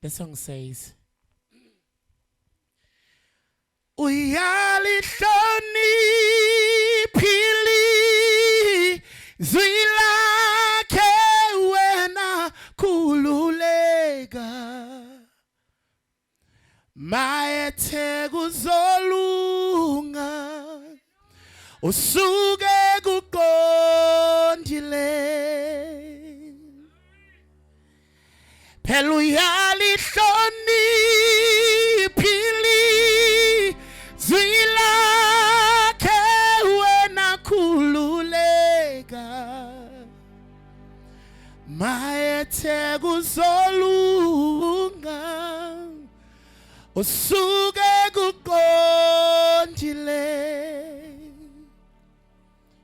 The song says, Uyalihlonipha izwi lakhe wena khululeka maethe kuzolunga usuke kuqondile phela uyalihlonipha izwi lakhe wena khululeka maethe kuzolunga usuke kuqondile.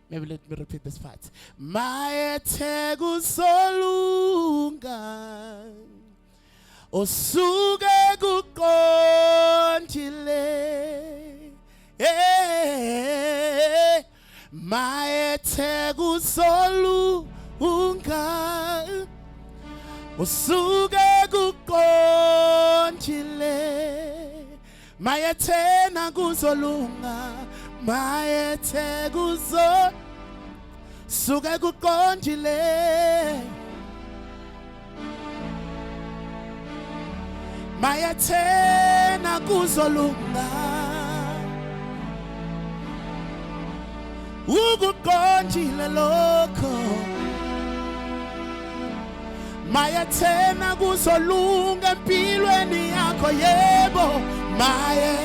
Maybe let me repeat this part. Maethe kuzolunga usuke kuqondile. Maethe kuzolunga usuke kuqondile. Maethe na kuzolunga maethe suke kuqondile. Maethe na kuzolunga ukuqondile lokho. Maethe na kuzolunga empilweni yakho yebo maye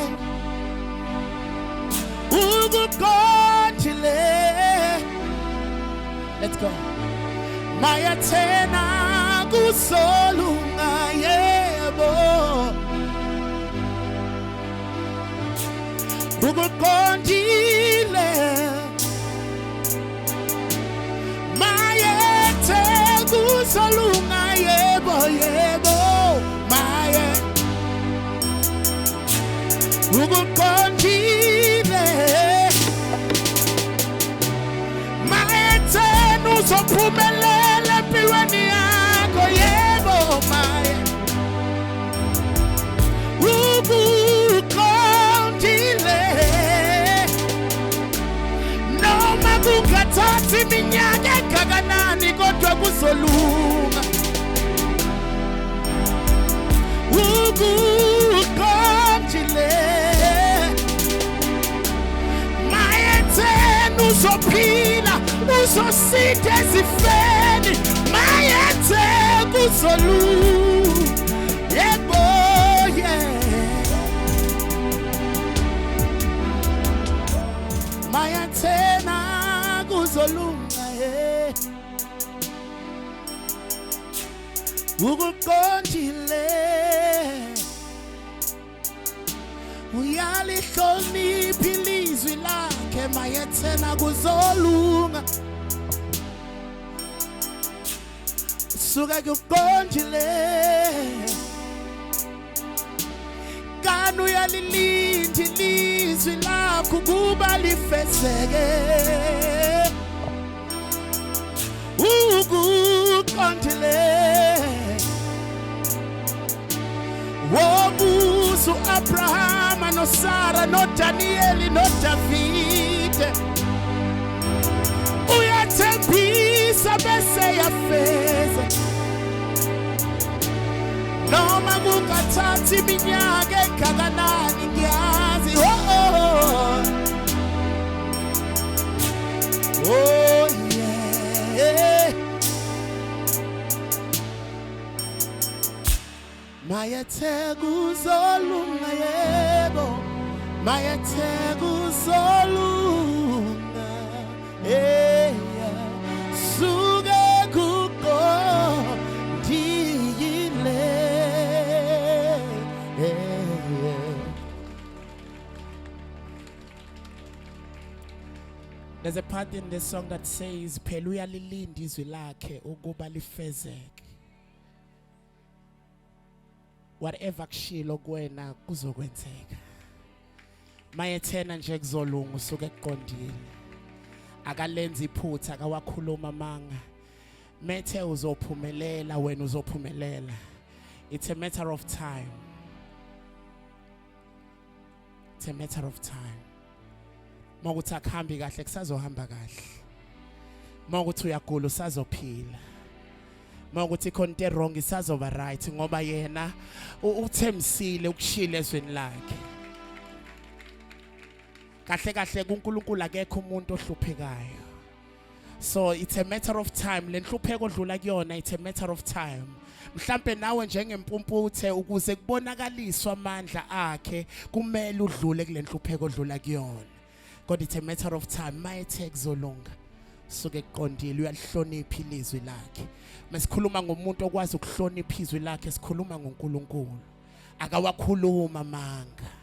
ukuqondile. Let's go. Maethe na kuzolunga yebo ukuqondile. Maethe kuzolunga yebo yebo maye ukuqondile. Maethe uzophumelela empilweni yakho yebo maye ukuqondile. Noma kungathatha iminyaka engakanani kodwa kuzolunga ukuqondile. Maethe uzophila uzositha ezifeni maethe kuzolunga yebo maethe na kuzolunga ukuqondile. Uyalihlonipha izwi lakhe maethe na kuzolunga usuke kuqondile. Kani uyalilinda izwi lakho ukuba lifezeke ukuqondile. Wobuza Abraham no Sarah no Daniel no David uyathembisa bese yafeza. Noma kungathatha iminyaka engakanani ngiyazi oh yeah. Maethe kuzolunga yebo maethe kuzolunga suke kuqondile. There's a part in this song that says phela uyalilinda izwi lakhe ukuba lifezeke. Whatever kushilo kuwena kuzokwenzeka. Mayethena nje kuzolunga usuke kuqondile. Akalenza iphutha akawakhuluma amanga. Methe uzophumelela wena uzophumelela. It's a matter of time. It's a matter of time. Mokuthi akuhambi kahle kusazohamba kahle. Mokuthi uyagula usazophila. Mokuthi khona into wrong isazoba right ngoba yena uthemsile ukushila ezweni lakhe. Kahle kahle kuNkulunkulu akekho umuntu ohluphekayo. So it's a matter of time. Lenhlupheko odlula kuyona, it's a matter of time. Mhlambe nawe njengempumputhe ukuze kubonakaliswa amandla akhe kumele udlule kulenhlupheko odlula kuyona. God, it's a matter of time. Mayethe kuzolunga. Suke kuqondile uyalihlonipha ilizwi lakhe. Masikhuluma ngomuntu okwazi ukuhlonipha izwi lakhe, sikhuluma ngoNkulunkulu. Akawakhuluma amanga.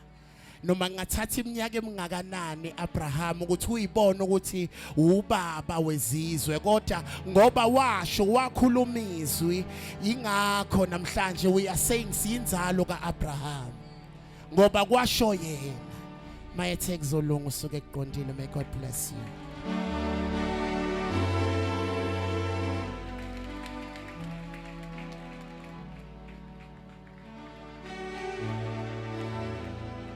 Noma ngathatha iminyaka emingakanani Abraham ukuthi uyibone ukuthi ubaba wezizwe, kodwa ngoba washo wakhuluma izwi ingakho namhlanje we are saying siyinzalo kaAbraham ngoba kwasho yena. Mayethe kuzolunga usuke kuqondile. May God bless you.